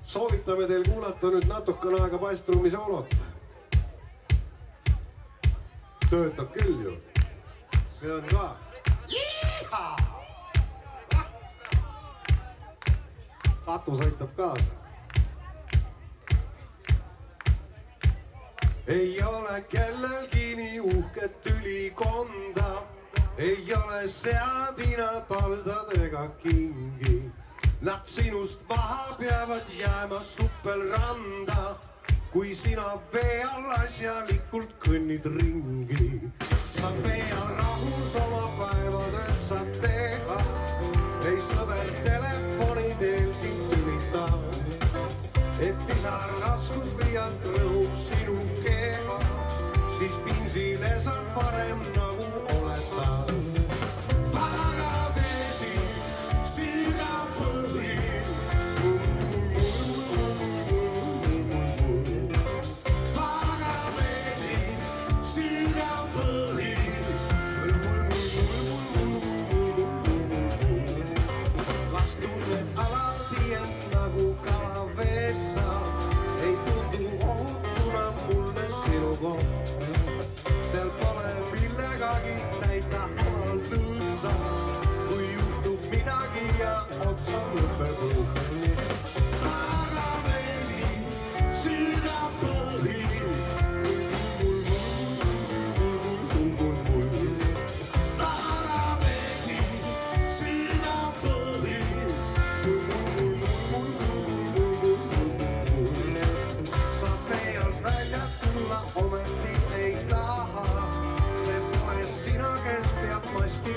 Soovitame teil kuulata nüüd natukene aega basstruumi soolot. Töötab küll ju. See on ka. Katus aitab kaasa. Ei ole kellelgi nii uhket ülikonda, ei ole seadina taldadega kingi. Nad sinust maha peavad jääma suppelranda, kui sina vee all asjalikult kõnnid ringi. Sa pea rahus oma päevadel saad teha, ei sõber telefoni teel sind ülita. Et pisar raskus liialt rõhub sinu keha, siis pinsile saab parem nagu oleta. Paga vesi, sirga põhi. Paga vesi, sirga põhi. Kas tunned alati end nagu kalaveessa? Ei tundu ohutuna mulle sinu koht. Seal pole millegagi täita oma lüütsa, kui juhtub midagi ja otsa lõpeb õhk. Paga vesi, sirga põhi. Paga vesi, sirga põhi. Sa pealt välja ometi ei taha, see pole sina, kes peab masti